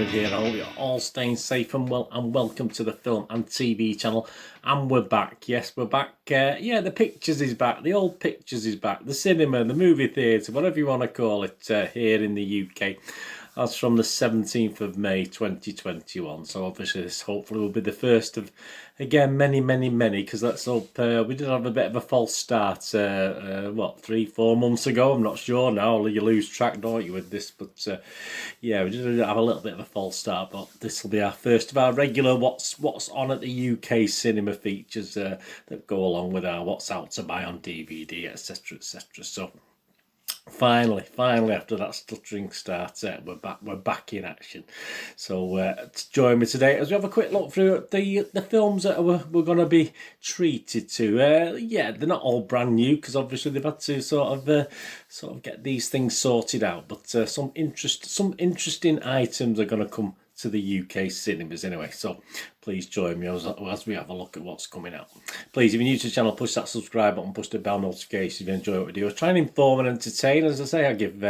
AHMED here. I hope you're all staying safe and well, and welcome to the Film and TV channel. And we're back. Yes, we're back. Yeah, the pictures is back. The old pictures is back. The cinema, the movie theatre, whatever you want to call it, here in the UK. That's from the 17th of May 2021. So obviously this hopefully will be the first of, again, many, because let's hope, we did have a bit of a false start, what, 3-4 months ago? I'm not sure now. You lose track, don't you, with this? But yeah, we did have a little bit of a false start, but this will be our first of our regular what's on at the UK cinema features that go along with our what's out to buy on DVD, etc, etc. So finally after that stuttering start, we're back in action. So to join me today as we have a quick look through the films that we're going to be treated to. Yeah, they're not all brand new because obviously they've had to sort of get these things sorted out, but some interesting items are going to come to the UK cinemas anyway, so please join me as we have a look at what's coming out. Please, if you're new to the channel, push that subscribe button, push the bell notification if you enjoy what we do. I try and inform and entertain. As I say, I give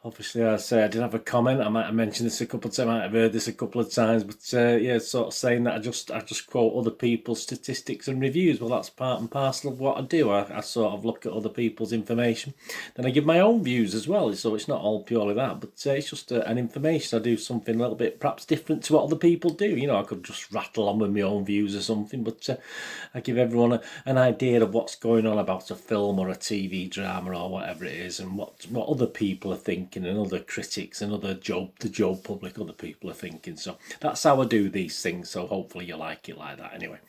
obviously, as I did have a comment. I might have mentioned this a couple of times. I might have heard this a couple of times, but yeah, sort of saying that I just quote other people's statistics and reviews. Well, that's part and parcel of what I do. I sort of look at other people's information, then I give my own views as well. So it's not all purely that, but it's just an information. I do something a little bit perhaps different to what other people do. You know, I could just rattle on with my own views or something, but I give everyone an idea of what's going on about a film or a TV drama or whatever it is, and what other people are thinking, and other critics and the Joe public, other people are thinking. So that's how I do these things, so hopefully you like it like that anyway.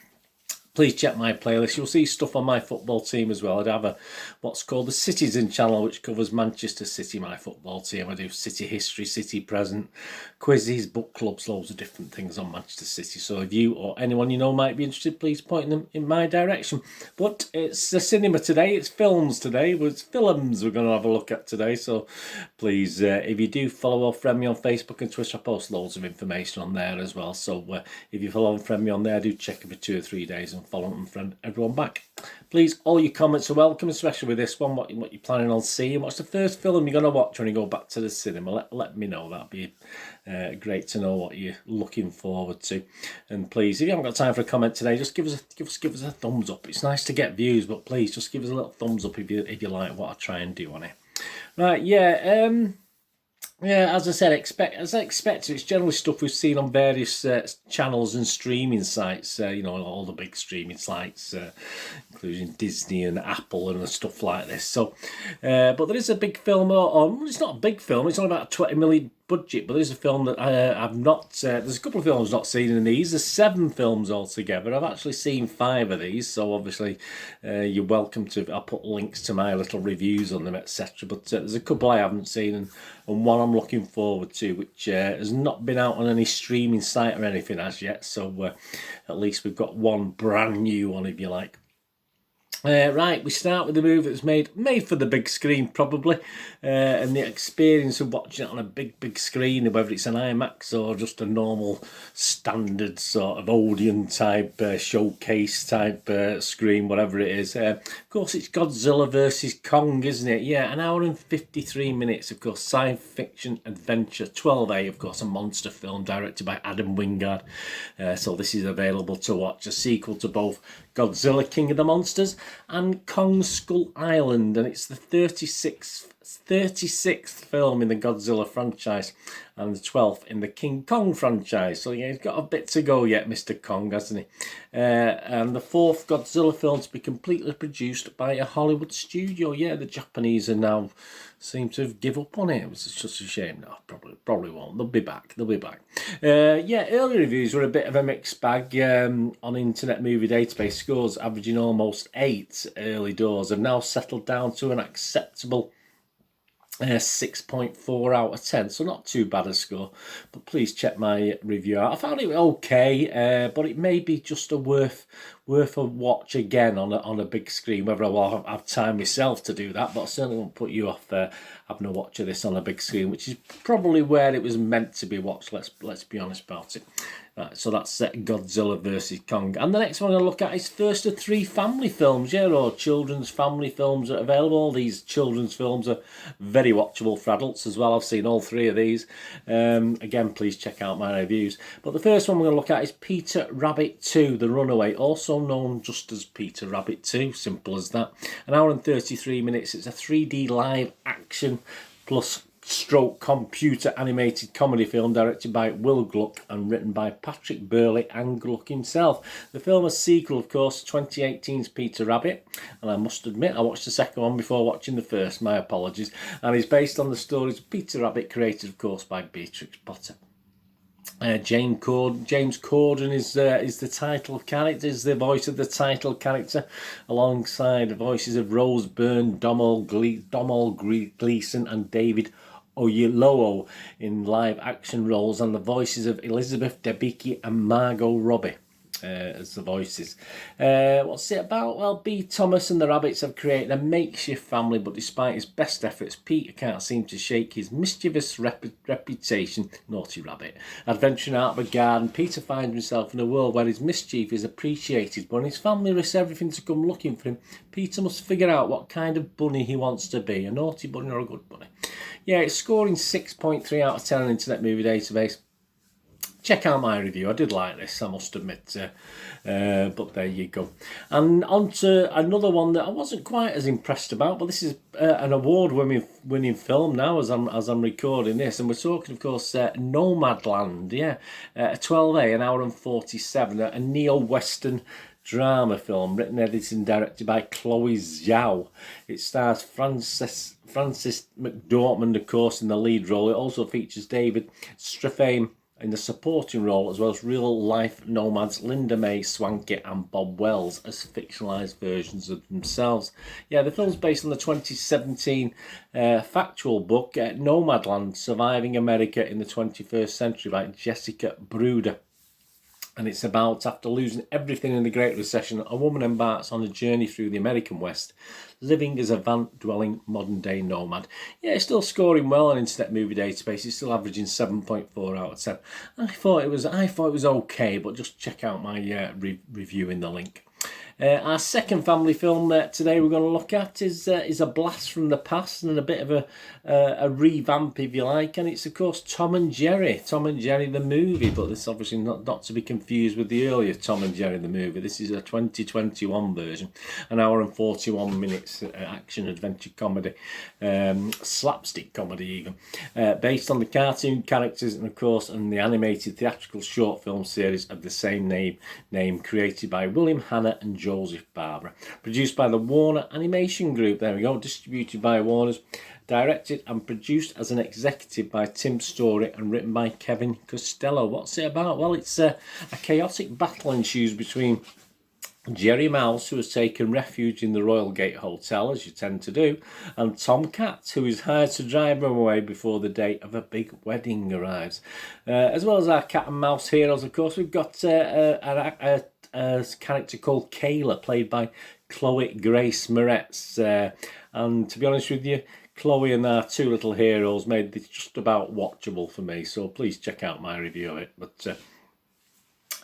Please check my playlist. You'll see stuff on my football team as well. I'd have what's called the Citizen channel, which covers Manchester City, my football team. I do City history, City present, quizzes, book clubs, loads of different things on Manchester City. So if you or anyone you know might be interested, please point them in my direction. But it's the cinema today. It's films today. It's films we're going to have a look at today. So please, if you do follow or friend me on Facebook and Twitter, I post loads of information on there as well. So if you follow and friend me on there, do check it for 2 or 3 days and follow and friend everyone back. Please, all your comments are welcome, especially with this one. What you're planning on seeing? What's the first film you're going to watch when you go back to the cinema? Let me know. That'd be great to know what you're looking forward to. And please, if you haven't got time for a comment today, just give us a thumbs up. It's nice to get views, but please just give us a little thumbs up if you like what I try and do on it. Right, yeah. Yeah, as I said, as I expected, it's generally stuff we've seen on various channels and streaming sites. You know, all the big streaming sites, including Disney and Apple and stuff like this. So, but there is a big film on. It's not a big film. It's only about a 20 million budget, but there's a film that I've not. There's a couple of films I've not seen in these. There's 7 films altogether. I've actually seen 5 of these, so obviously you're welcome to. I'll put links to my little reviews on them, etc. But there's a couple I haven't seen, and one I'm looking forward to, which has not been out on any streaming site or anything as yet. So at least we've got one brand new one, if you like. Right, we start with the movie that's made for the big screen, probably, and the experience of watching it on a big screen, whether it's an IMAX or just a normal standard sort of Odeon type showcase type screen, whatever it is. Of course, it's Godzilla versus Kong, isn't it? Yeah, 1 hour and 53 minutes. Of course, science fiction adventure 12A. Of course, a monster film directed by Adam Wingard. So this is available to watch, a sequel to both Godzilla King of the Monsters and Kong Skull Island, and it's the 36th film in the Godzilla franchise and the 12th in the King Kong franchise. So yeah, he's got a bit to go yet, Mr. Kong, hasn't he? And the 4th Godzilla film to be completely produced by a Hollywood studio. Yeah, the Japanese are now seem to have give up on it. It's just a shame. No, probably won't. They'll be back. Yeah, early reviews were a bit of a mixed bag. On Internet Movie Database, scores averaging almost 8 early doors have now settled down to an acceptable 6.4 out of 10, so not too bad a score. But please check my review out. I found it okay, but it may be just worth a watch again on a big screen. Whether I will have time myself to do that, but I certainly won't put you off having a watch of this on a big screen, which is probably where it was meant to be watched. Let's be honest about it. Right, so that's Godzilla versus Kong. And the next one I'm going to look at is first of 3 family films, yeah, or children's family films are available. All these children's films are very watchable for adults as well. I've seen all 3 of these. Again, please check out my reviews. But the first one we're going to look at is Peter Rabbit 2, The Runaway, also known just as Peter Rabbit 2, simple as that. An hour and 33 minutes. It's a 3D live action plus stroke computer animated comedy film directed by Will Gluck and written by Patrick Burley and Gluck himself. The film is a sequel, of course, 2018's Peter Rabbit, and I must admit I watched the second one before watching the first, my apologies, and is based on the stories of Peter Rabbit, created of course by Beatrix Potter. James Corden is the title character, is the voice of the title character, alongside the voices of Rose Byrne, Domhnall Gleeson and David Oyelowo in live action roles, and the voices of Elizabeth Debicki and Margot Robbie as the voices. What's it about? Well, B. Thomas and the Rabbits have created a makeshift family, but despite his best efforts, Peter can't seem to shake his mischievous reputation. Naughty rabbit. Adventuring out of a garden, Peter finds himself in a world where his mischief is appreciated, but when his family risks everything to come looking for him, Peter must figure out what kind of bunny he wants to be, a naughty bunny or a good bunny. Yeah, it's scoring 6.3 out of 10 on Internet Movie Database. Check out my review. I did like this, I must admit. But there you go. And on to another one that I wasn't quite as impressed about, but this is an award-winning film now as I'm recording this. And we're talking, of course, Nomadland. Yeah, 12A, an hour and 47, a neo-Western drama film written, edited and directed by Chloe Zhao. It stars Frances McDormand, of course, in the lead role. It also features David Strathairn in the supporting role, as well as real-life nomads Linda May Swanky and Bob Wells as fictionalised versions of themselves. Yeah, the film's based on the 2017 factual book Nomadland, Surviving America in the 21st Century by Jessica Bruder. And it's about, after losing everything in the Great Recession, a woman embarks on a journey through the American West, living as a van-dwelling modern-day nomad. Yeah, it's still scoring well on Internet Movie Database. It's still averaging 7.4 out of 10. I thought it was okay, but just check out my review in the link. Our second family film today we're going to look at is a blast from the past and a bit of a revamp, if you like, and it's of course Tom and Jerry the movie, but this is obviously not to be confused with the earlier Tom and Jerry the movie. This is a 2021 version, an hour and 41 minutes action adventure comedy, slapstick comedy even, based on the cartoon characters and of course on the animated theatrical short film series of the same name created by William Hanna and Joseph Barbara. Produced by the Warner Animation Group, there we go, distributed by Warner's, directed and produced as an executive by Tim Story and written by Kevin Costello. What's it about? Well, it's a chaotic battle ensues between Jerry Mouse, who has taken refuge in the Royal Gate Hotel, as you tend to do, and Tom Cat, who is hired to drive him away before the day of a big wedding arrives. As well as our cat and mouse heroes, of course, we've got a character called Kayla, played by Chloe Grace Moretz. And to be honest with you, Chloe and our two little heroes made this just about watchable for me, so please check out my review of it. But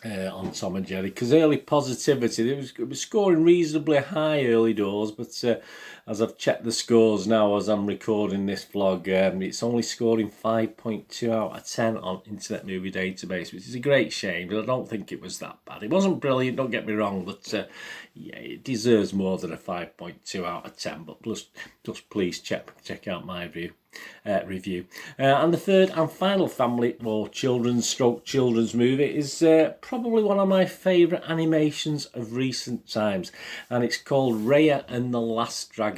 on Tom and Jerry, because early positivity, it was scoring reasonably high early doors, but as I've checked the scores now as I'm recording this vlog, it's only scoring 5.2 out of 10 on Internet Movie Database, which is a great shame, but I don't think it was that bad. It wasn't brilliant, don't get me wrong, but yeah, it deserves more than a 5.2 out of 10, but just please check out my review. And the third and final family or children's movie is probably one of my favourite animations of recent times, and it's called Raya and the Last Dragon.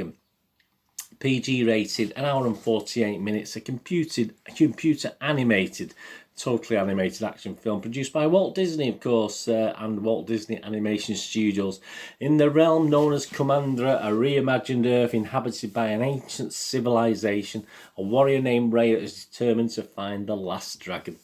PG rated, an hour and 48 minutes, a computer animated, totally animated action film produced by Walt Disney, of course, and Walt Disney Animation Studios. In the realm known as Commandra, a reimagined Earth inhabited by an ancient civilization, a warrior named Raya is determined to find the last dragon.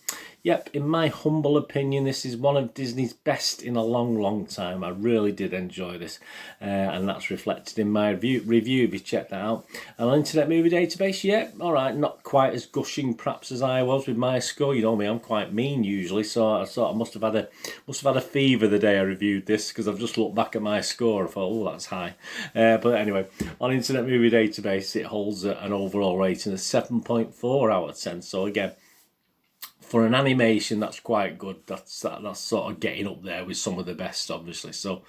Yep, in my humble opinion, this is one of Disney's best in a long, long time. I really did enjoy this, and that's reflected in my review if you check that out. And on Internet Movie Database, yeah, alright, not quite as gushing perhaps as I was with my score. You know me, I'm quite mean usually, so I sort of must have had a fever the day I reviewed this, because I've just looked back at my score and thought, oh, that's high. But anyway, on Internet Movie Database, it holds an overall rating of 7.4 out of 10. So again, for an animation, that's quite good. That's sort of getting up there with some of the best, obviously. So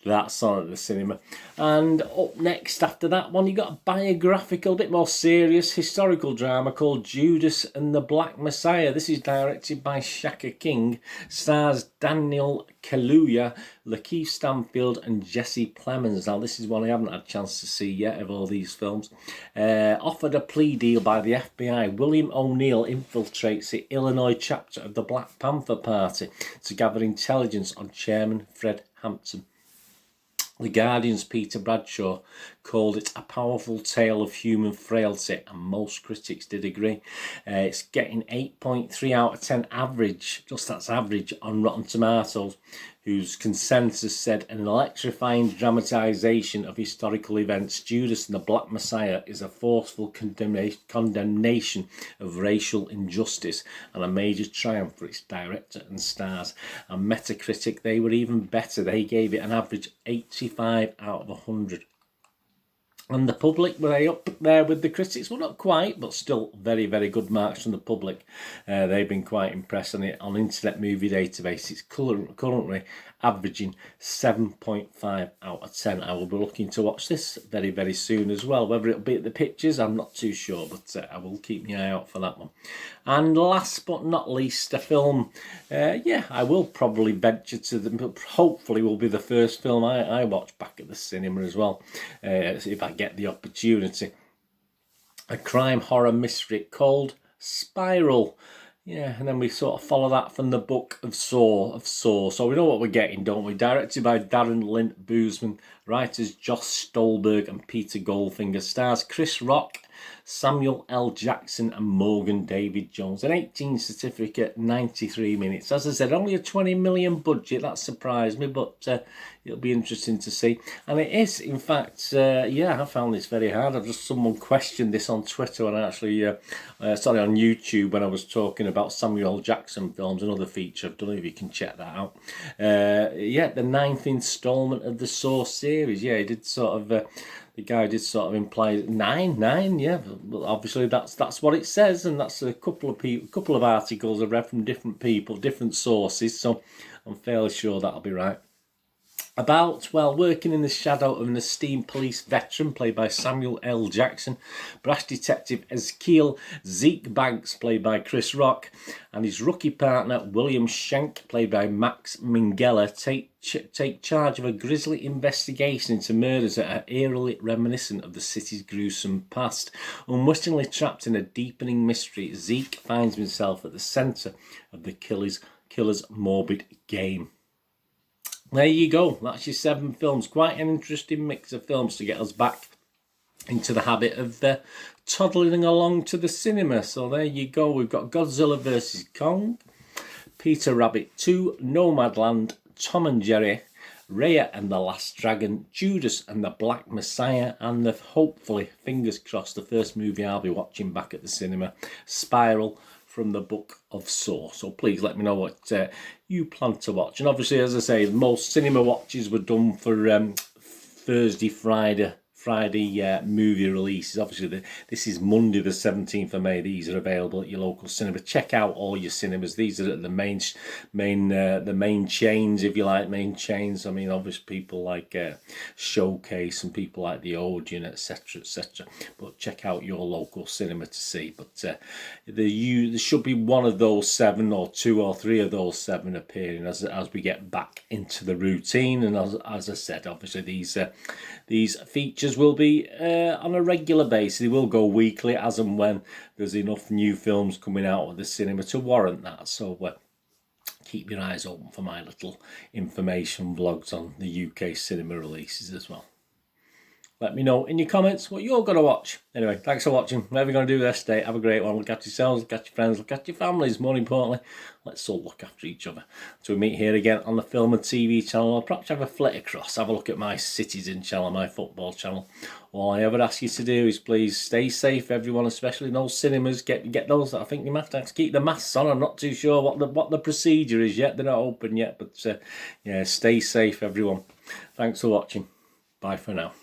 that's on at the cinema. And up next after that one, you got a biographical, bit more serious historical drama called Judas and the Black Messiah. This is directed by Shaka King, stars Daniel Kaluuya, Lakeith Stanfield and Jesse Plemons. Now this is one I haven't had a chance to see yet of all these films. Offered a plea deal by the FBI, William O'Neill infiltrates the Illinois chapter of the Black Panther Party to gather intelligence on Chairman Fred Hampton. The Guardian's Peter Bradshaw called it a powerful tale of human frailty, and most critics did agree. It's getting 8.3 out of 10 average, just that's average, on Rotten Tomatoes, whose consensus said an electrifying dramatisation of historical events. Judas and the Black Messiah is a forceful condemnation of racial injustice and a major triumph for its director and stars. And Metacritic, they were even better. They gave it an average 85 out of 100. And the public, were they up there with the critics? Well, not quite, but still very, very good marks from the public. They've been quite impressed on it. On Internet Movie Database, it's currently averaging 7.5 out of 10. I will be looking to watch this very, very soon as well. Whether it'll be at the pictures, I'm not too sure, but I will keep my eye out for that one. And last but not least, a film, I will probably venture to them, hopefully will be the first film I watch back at the cinema as well, if I get the opportunity. A crime horror mystery called Spiral. Yeah, and then we sort of follow that from the book of Saw. So we know what we're getting, don't we? Directed by Darren Lynn Bousman, writers Josh Stolberg and Peter Goldfinger, stars Chris Rock, Samuel L. Jackson and Morgan David Jones. An 18 certificate, 93 minutes. As I said, only a 20 million budget. That surprised me, but it'll be interesting to see. And it is, in fact, I found this very hard. Someone questioned this on Twitter and actually, on YouTube when I was talking about Samuel L. Jackson films, another feature. I don't know if you can check that out. The 9th installment of the Saw series. Yeah, he did sort of... the guy did sort of imply nine, yeah. But obviously, that's what it says, and that's a couple of articles I've read from different people, different sources. So I'm fairly sure that'll be right. About, working in the shadow of an esteemed police veteran, played by Samuel L. Jackson, brash detective Ezekiel Zeke Banks, played by Chris Rock, and his rookie partner, William Schenk, played by Max Minghella, take charge of a grisly investigation into murders that are eerily reminiscent of the city's gruesome past. Unwittingly trapped in a deepening mystery, Zeke finds himself at the centre of the killer's morbid game. There you go, that's your 7 films. Quite an interesting mix of films to get us back into the habit of toddling along to the cinema. So there you go, we've got Godzilla vs. Kong, Peter Rabbit 2, Nomadland, Tom and Jerry, Raya and the Last Dragon, Judas and the Black Messiah, and hopefully, fingers crossed, the first movie I'll be watching back at the cinema, Spiral, from the book of Saw. So please let me know what you plan to watch. And obviously, as I say, most cinema watches were done for Thursday, Friday movie releases. Obviously, this is Monday the 17th of May. These are available at your local cinema. Check out all your cinemas. These are the main chains, if you like, main chains. I mean, obviously people like Showcase and people like the Odeon, etc., etc. But check out your local cinema to see. But there should be one of those 7 or 2 or 3 of those 7 appearing as we get back into the routine. And as I said, obviously these features will be on a regular basis. They will go weekly as and when there's enough new films coming out of the cinema to warrant that. So keep your eyes open for my little information blogs on the UK cinema releases as well. Let me know in your comments what you're going to watch. Anyway, thanks for watching. Whatever you're going to do this day, have a great one. Look after yourselves, look after your friends, look after your families. More importantly, let's all look after each other. So we meet here again on the Film and TV channel, or perhaps have a flick across, have a look at my Citizen channel, my football channel. All I ever ask you to do is please stay safe, everyone, especially in those cinemas. Get those. I think you might have to keep the masks on. I'm not too sure what the procedure is yet. They're not open yet, but yeah, stay safe, everyone. Thanks for watching. Bye for now.